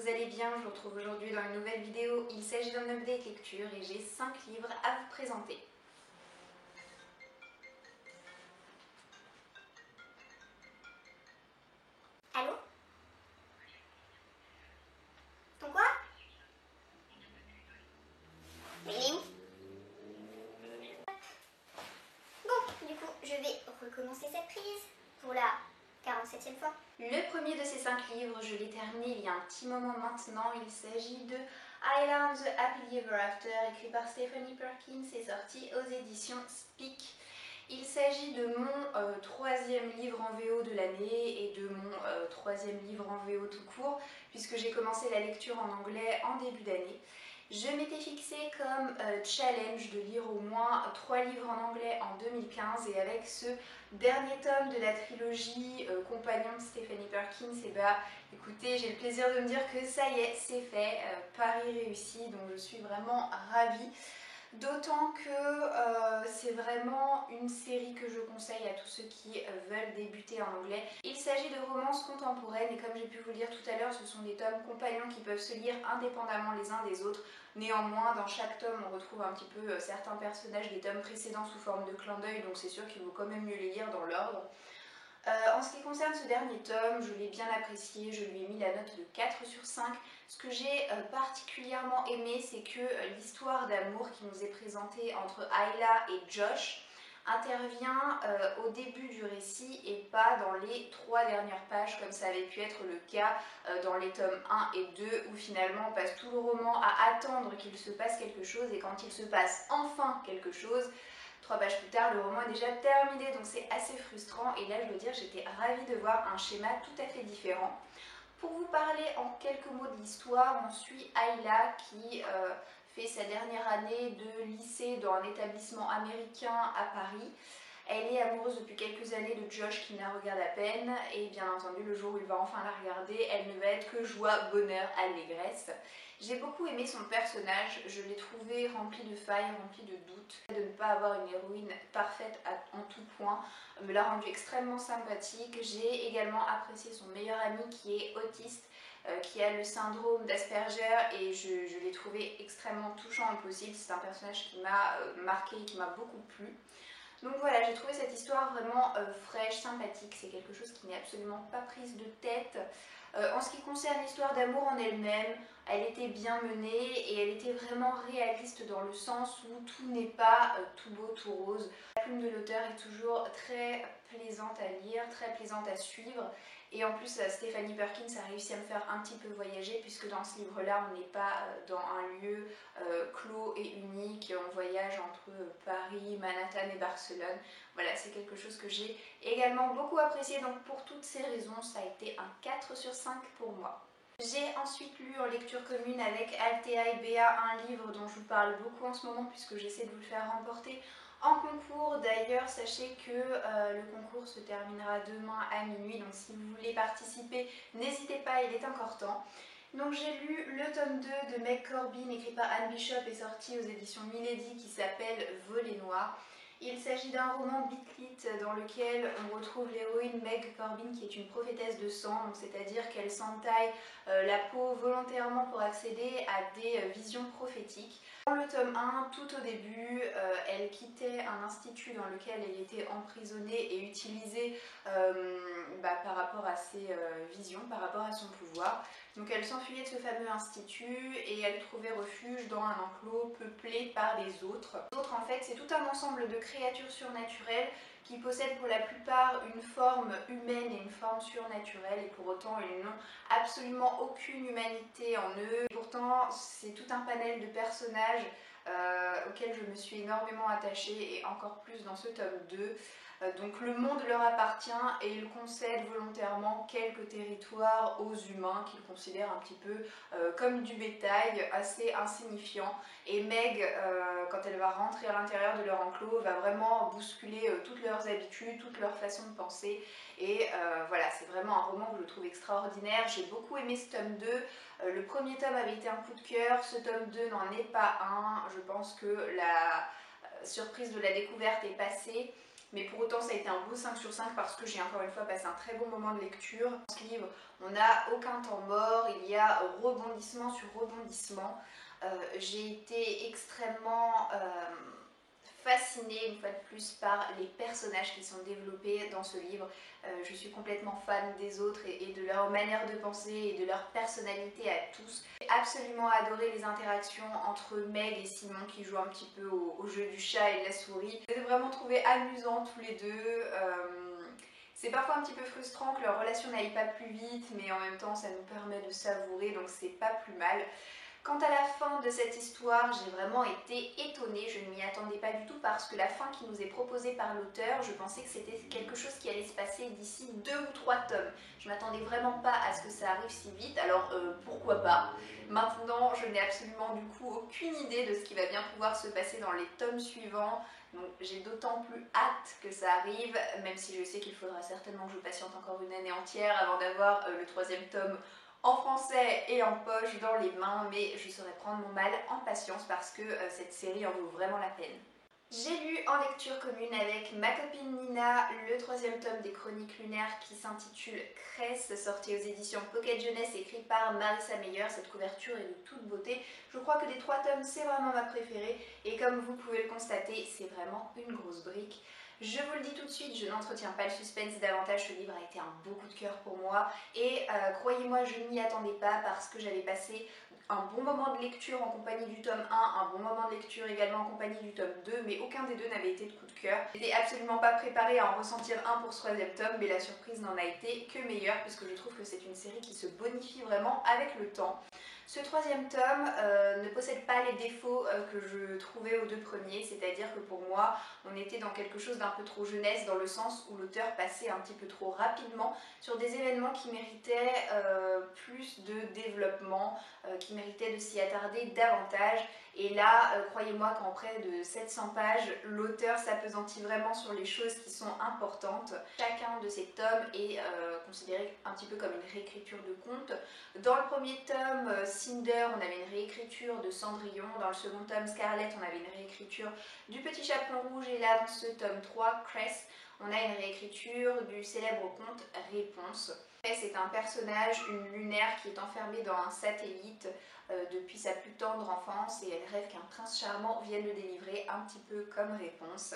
vous allez bien, je vous retrouve aujourd'hui dans une nouvelle vidéo. Il s'agit d'un update lecture et j'ai 5 livres à vous présenter. Allô? Ton quoi? Mais il est où? Bon, du coup, je vais recommencer cette prise pour la 47e fois. Le premier de ces 5 livres, je l'ai terminé il y a un petit moment maintenant. Il s'agit de Ayla and the Happily Ever After, écrit par Stephanie Perkins et sorti aux éditions Speak. Il s'agit de mon troisième livre en VO de l'année et de mon troisième livre en VO tout court, puisque j'ai commencé la lecture en anglais en début d'année. Je m'étais fixé comme challenge de lire au moins 3 livres en anglais en 2015 et avec ce dernier tome de la trilogie Compagnon de Stephanie Perkins, et bah écoutez, j'ai le plaisir de me dire que ça y est, c'est fait, pari réussi, donc je suis vraiment ravie. D'autant que c'est vraiment une série que je conseille à tous ceux qui veulent débuter en anglais. Il s'agit de romances contemporaines et comme j'ai pu vous le dire tout à l'heure, ce sont des tomes compagnons qui peuvent se lire indépendamment les uns des autres. Néanmoins, dans chaque tome, on retrouve un petit peu certains personnages des tomes précédents sous forme de clin d'œil, donc c'est sûr qu'il vaut quand même mieux les lire dans l'ordre. En ce qui concerne ce dernier tome, je l'ai bien apprécié, je lui ai mis la note de 4 sur 5. Ce que j'ai particulièrement aimé, c'est que l'histoire d'amour qui nous est présentée entre Ayla et Josh intervient au début du récit et pas dans les 3 dernières pages comme ça avait pu être le cas dans les tomes 1 et 2 où finalement on passe tout le roman à attendre qu'il se passe quelque chose et quand il se passe enfin quelque chose, 3 pages plus tard, le roman est déjà terminé, donc c'est assez frustrant. Et là, je dois dire, j'étais ravie de voir un schéma tout à fait différent. Pour vous parler en quelques mots de l'histoire, on suit Ayla qui fait sa dernière année de lycée dans un établissement américain à Paris. Elle est amoureuse depuis quelques années de Josh qui ne la regarde à peine et bien entendu le jour où il va enfin la regarder, elle ne va être que joie, bonheur, allégresse. J'ai beaucoup aimé son personnage, je l'ai trouvé rempli de failles, rempli de doutes. De ne pas avoir une héroïne parfaite en tout point me l'a rendu extrêmement sympathique. J'ai également apprécié son meilleur ami qui est autiste, qui a le syndrome d'Asperger et je l'ai trouvé extrêmement touchant au possible. C'est un personnage qui m'a marqué et qui m'a beaucoup plu. Donc voilà, j'ai trouvé cette histoire vraiment fraîche, sympathique, c'est quelque chose qui n'est absolument pas prise de tête. En ce qui concerne l'histoire d'amour en elle-même, elle était bien menée et elle était vraiment réaliste dans le sens où tout n'est pas tout beau, tout rose. La plume de l'auteur est toujours très plaisante à lire, très plaisante à suivre. Et en plus, Stephanie Perkins a réussi à me faire un petit peu voyager puisque dans ce livre-là, on n'est pas dans un lieu clos et unique. On voyage entre Paris, Manhattan et Barcelone. Voilà, c'est quelque chose que j'ai également beaucoup apprécié. Donc pour toutes ces raisons, ça a été un 4 sur 5 pour moi. J'ai ensuite lu en lecture commune avec Althea et Béa un livre dont je vous parle beaucoup en ce moment puisque j'essaie de vous le faire remporter en concours. D'ailleurs, sachez que le concours se terminera demain à minuit, donc si vous voulez participer, n'hésitez pas, il est encore temps. Donc j'ai lu le tome 2 de Meg Corbin, écrit par Anne Bishop et sorti aux éditions Milady, qui s'appelle Volet Noir. Il s'agit d'un roman bitlit dans lequel on retrouve l'héroïne Meg Corbin qui est une prophétesse de sang, c'est-à-dire qu'elle s'entaille la peau volontairement pour accéder à des visions prophétiques. Dans le tome 1, tout au début, elle quittait un institut dans lequel elle était emprisonnée et utilisée par rapport à ses visions, par rapport à son pouvoir. Donc elle s'enfuyait de ce fameux institut et elle trouvait refuge dans un enclos peuplé par les autres. Les autres en fait c'est tout un ensemble de créatures surnaturelles qui possèdent pour la plupart une forme humaine et une forme surnaturelle et pour autant ils n'ont absolument aucune humanité en eux. Et pourtant c'est tout un panel de personnages auxquels je me suis énormément attachée et encore plus dans ce tome 2. Donc le monde leur appartient et ils concèdent volontairement quelques territoires aux humains qu'ils considèrent un petit peu comme du bétail, assez insignifiant. Et Meg, quand elle va rentrer à l'intérieur de leur enclos, va vraiment bousculer toutes leurs habitudes, toute leur façon de penser. Et voilà, c'est vraiment un roman que je trouve extraordinaire. J'ai beaucoup aimé ce tome 2. Le premier tome avait été un coup de cœur, ce tome 2 n'en est pas un. Je pense que la surprise de la découverte est passée. mais pour autant ça a été un beau 5 sur 5 parce que j'ai encore une fois passé un très bon moment de lecture. Dans ce livre, on n'a aucun temps mort, il y a rebondissement sur rebondissement. J'ai été extrêmement fascinée une fois de plus par les personnages qui sont développés dans ce livre. Je suis complètement fan des autres et de leur manière de penser et de leur personnalité à tous. J'ai absolument adoré les interactions entre Meg et Simon qui jouent un petit peu au jeu du chat et de la souris. Je les ai vraiment trouvés amusants tous les deux. C'est parfois un petit peu frustrant que leur relation n'aille pas plus vite, mais en même temps ça nous permet de savourer, donc c'est pas plus mal. Quant à la fin de cette histoire, j'ai vraiment été étonnée, je ne m'y attendais pas du tout parce que la fin qui nous est proposée par l'auteur, je pensais que c'était quelque chose qui allait se passer d'ici 2 ou 3 tomes. Je m'attendais vraiment pas à ce que ça arrive si vite, alors pourquoi pas. Maintenant, je n'ai absolument du coup aucune idée de ce qui va bien pouvoir se passer dans les tomes suivants. Donc j'ai d'autant plus hâte que ça arrive, même si je sais qu'il faudra certainement que je patiente encore une année entière avant d'avoir le 3e tome en français et en poche dans les mains, mais je saurais prendre mon mal en patience parce que cette série en vaut vraiment la peine. J'ai lu en lecture commune avec ma copine Nina le 3e tome des Chroniques lunaires qui s'intitule Cress, sorti aux éditions Pocket Jeunesse, écrit par Marissa Meyer. Cette couverture est de toute beauté. Je crois que des 3 tomes, c'est vraiment ma préférée et comme vous pouvez le constater, c'est vraiment une grosse brique. Je vous le dis tout de suite, je n'entretiens pas le suspense davantage, ce livre a été un beau coup de cœur pour moi et croyez-moi, je n'y attendais pas parce que j'avais passé un bon moment de lecture en compagnie du tome 1, un bon moment de lecture également en compagnie du tome 2, mais aucun des deux n'avait été de coup de cœur. Je n'étais absolument pas préparée à en ressentir un pour ce 3e tome, mais la surprise n'en a été que meilleure puisque je trouve que c'est une série qui se bonifie vraiment avec le temps. Ce 3e tome ne possède pas les défauts que je trouvais aux 2 premiers, c'est-à-dire que pour moi, on était dans quelque chose d'un peu trop jeunesse, dans le sens où l'auteur passait un petit peu trop rapidement sur des événements qui méritaient plus de développement, qui méritaient de s'y attarder davantage. Et là, croyez-moi qu'en près de 700 pages, l'auteur s'appesantit vraiment sur les choses qui sont importantes. Chacun de ces tomes est considéré un petit peu comme une réécriture de conte. Dans le premier tome, Cinder, on avait une réécriture de Cendrillon. Dans le second tome, Scarlett, on avait une réécriture du Petit Chaperon Rouge. Et là, dans ce tome 3, Cress, on a une réécriture du célèbre conte Réponse. Cress est un personnage, une lunaire qui est enfermée dans un satellite depuis sa plus tendre enfance et elle rêve qu'un prince charmant vienne le délivrer, un petit peu comme Réponse.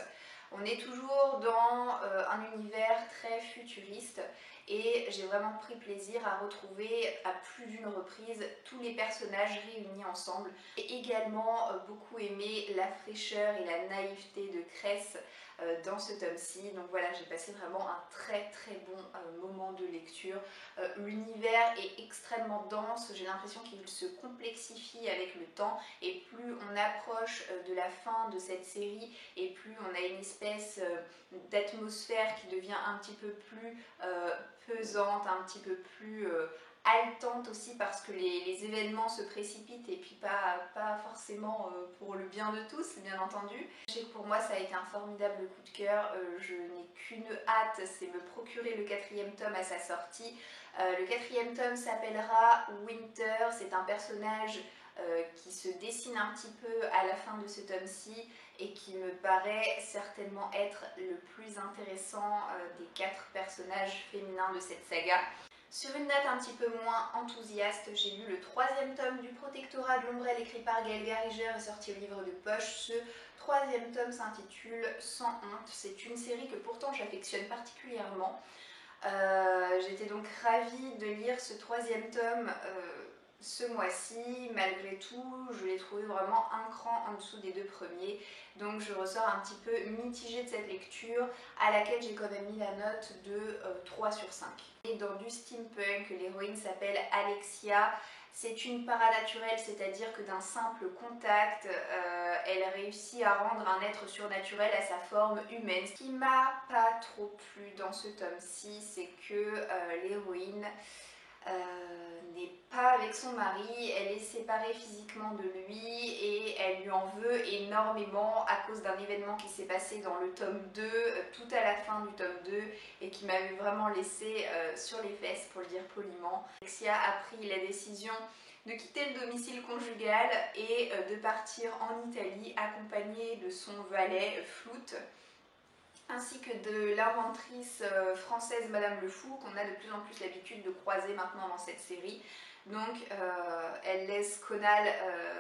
On est toujours dans un univers très futuriste et j'ai vraiment pris plaisir à retrouver à plus d'une reprise tous les personnages réunis ensemble. J'ai également beaucoup aimé la fraîcheur et la naïveté de Cress dans ce tome-ci. Donc voilà, j'ai passé vraiment un très bon moment de lecture. L'univers est extrêmement dense, j'ai l'impression qu'il se complexifie avec le temps et plus on approche de la fin de cette série et plus on a une espèce d'atmosphère qui devient un petit peu plus pesante, un petit peu plus haletante aussi parce que les événements se précipitent et puis pas forcément pour le bien de tous, bien entendu. Je sais que pour moi ça a été un formidable coup de cœur, je n'ai qu'une hâte, c'est me procurer le 4e tome à sa sortie. Le 4e tome s'appellera Winter, c'est un personnage qui se dessine un petit peu à la fin de ce tome-ci et qui me paraît certainement être le plus intéressant des 4 personnages féminins de cette saga. Sur une note un petit peu moins enthousiaste, j'ai lu le 3e tome du Protectorat de l'Ombrelle écrit par Gaël Gariger et sorti au livre de poche. Ce 3e tome s'intitule Sans honte. C'est une série que pourtant j'affectionne particulièrement. J'étais donc ravie de lire ce 3e tome ce mois-ci. Malgré tout, je l'ai trouvé vraiment un cran en dessous des 2 premiers. Donc je ressors un petit peu mitigée de cette lecture à laquelle j'ai quand même mis la note de 3 sur 5. Et dans du steampunk, l'héroïne s'appelle Alexia. C'est une paranormale, c'est-à-dire que d'un simple contact, elle réussit à rendre un être surnaturel à sa forme humaine. Ce qui m'a pas trop plu dans ce tome-ci, c'est que l'héroïne n'est pas avec son mari, elle est séparée physiquement de lui et elle lui en veut énormément à cause d'un événement qui s'est passé dans le tome 2, tout à la fin du tome 2 et qui m'avait vraiment laissé sur les fesses pour le dire poliment. Alexia a pris la décision de quitter le domicile conjugal et de partir en Italie accompagnée de son valet Flout. ainsi que de l'inventrice française Madame Le Fou, qu'on a de plus en plus l'habitude de croiser maintenant dans cette série. Donc elle laisse Conal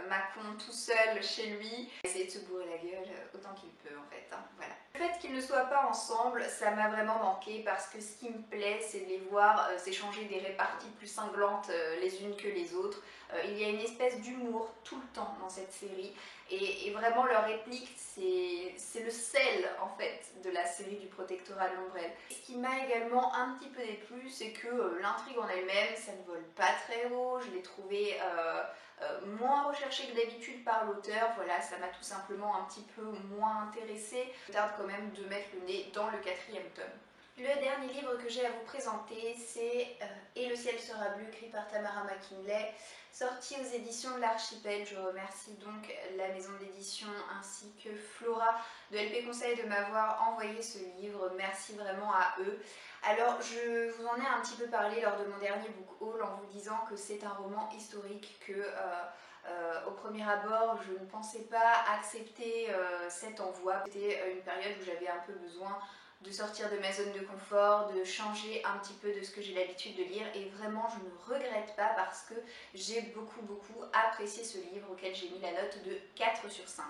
Macon tout seul chez lui, essayer de se bourrer la gueule autant qu'il peut en fait, hein, voilà. Le fait qu'ils ne soient pas ensemble, ça m'a vraiment manqué parce que ce qui me plaît, c'est de les voir s'échanger des réparties plus cinglantes les unes que les autres. Il y a une espèce d'humour tout le temps dans cette série et vraiment leur réplique, c'est le sel en fait de la série du Protectorat de l'Ombrelle. Ce qui m'a également un petit peu déplu, c'est que l'intrigue en elle-même, ça ne vole pas très haut, je l'ai trouvé moins recherché que d'habitude par l'auteur, voilà, ça m'a tout simplement un petit peu moins intéressée. Je tarde quand même de mettre le nez dans le 4e tome. Le dernier livre que j'ai à vous présenter, c'est Et le ciel sera bleu, écrit par Tamara McKinley, sorti aux éditions de l'Archipel. Je remercie donc la maison d'édition ainsi que Flora de LP Conseil de m'avoir envoyé ce livre. Merci vraiment à eux. Alors, je vous en ai un petit peu parlé lors de mon dernier book haul en vous disant que c'est un roman historique que au premier abord, je ne pensais pas accepter cet envoi. C'était une période où j'avais un peu besoin de sortir de ma zone de confort, de changer un petit peu de ce que j'ai l'habitude de lire et vraiment je ne regrette pas parce que j'ai beaucoup apprécié ce livre auquel j'ai mis la note de 4 sur 5.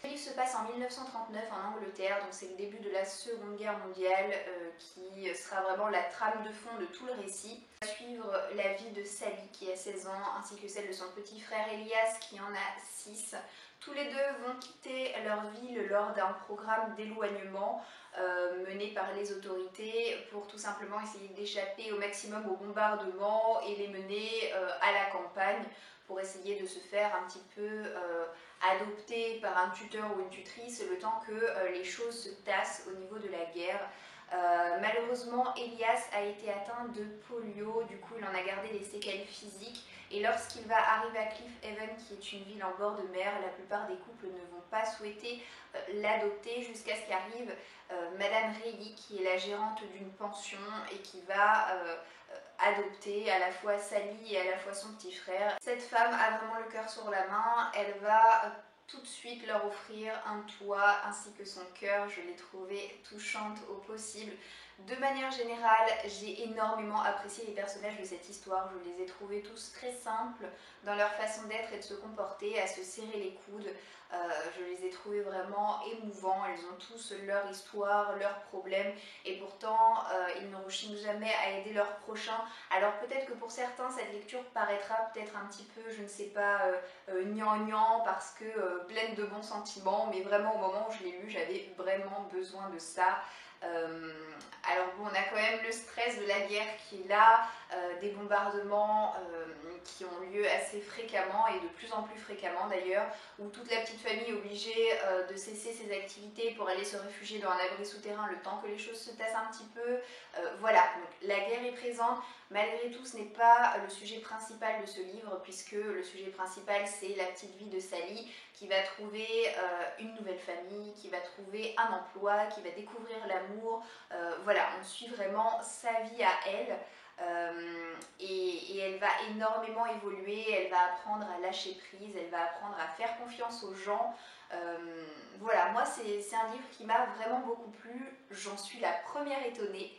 Le livre se passe en 1939 en Angleterre, donc c'est le début de la Seconde Guerre mondiale qui sera vraiment la trame de fond de tout le récit. On va suivre la vie de Sally qui a 16 ans ainsi que celle de son petit frère Elias qui en a 6. Tous les deux vont quitter leur ville lors d'un programme d'éloignement mené par les autorités pour tout simplement essayer d'échapper au maximum au bombardement et les mener à la campagne pour essayer de se faire un petit peu adopter par un tuteur ou une tutrice le temps que les choses se tassent au niveau de la guerre. Malheureusement, Elias a été atteint de polio, du coup il en a gardé des séquelles physiques et lorsqu'il va arriver à Cliff Haven, qui est une ville en bord de mer, la plupart des couples ne vont pas souhaiter l'adopter jusqu'à ce qu'arrive Madame Reilly, qui est la gérante d'une pension et qui va adopter à la fois Sally et à la fois son petit frère. Cette femme a vraiment le cœur sur la main, elle va tout de suite leur offrir un toit ainsi que son cœur. Je l'ai trouvée touchante au possible. De manière générale, j'ai énormément apprécié les personnages de cette histoire. Je les ai trouvés tous très simples dans leur façon d'être et de se comporter, à se serrer les coudes. Je les ai trouvés vraiment émouvants. Ils ont tous leur histoire, leurs problèmes et pourtant ils ne rechignent jamais à aider leurs prochains. Alors peut-être que pour certains cette lecture paraîtra peut-être un petit peu, je ne sais pas, gnangnan parce que pleine de bons sentiments, mais vraiment au moment où je l'ai lu, j'avais vraiment besoin de ça. Alors bon, on a quand même le stress de la guerre qui est là, des bombardements qui ont lieu assez fréquemment et de plus en plus fréquemment d'ailleurs, où toute la petite famille est obligée de cesser ses activités pour aller se réfugier dans un abri souterrain le temps que les choses se tassent un petit peu. Voilà, donc la guerre est présente. Malgré tout, ce n'est pas le sujet principal de ce livre puisque le sujet principal c'est la petite vie de Sally qui va trouver une nouvelle famille, qui va trouver un emploi, qui va découvrir l'amour. Voilà, on suit vraiment sa vie à elle. Et elle va énormément évoluer, elle va apprendre à lâcher prise, elle va apprendre à faire confiance aux gens. Voilà, moi c'est un livre qui m'a vraiment beaucoup plu, j'en suis la première étonnée.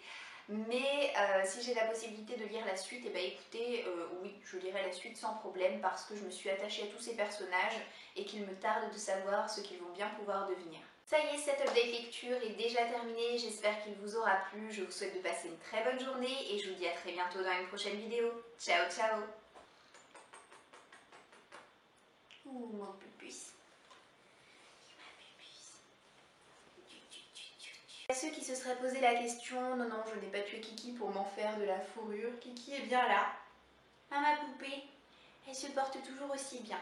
Mais si j'ai la possibilité de lire la suite, et écoutez, oui, je lirai la suite sans problème parce que je me suis attachée à tous ces personnages et qu'il me tarde de savoir ce qu'ils vont bien pouvoir devenir. Ça y est, cette update lecture est déjà terminée, j'espère qu'il vous aura plu, je vous souhaite de passer une très bonne journée et je vous dis à très bientôt dans une prochaine vidéo. Ciao ciao. Ouh, mon pupus. À ceux qui se seraient posé la question, non, je n'ai pas tué Kiki pour m'en faire de la fourrure. Kiki est bien là. Ah, ma poupée, elle se porte toujours aussi bien.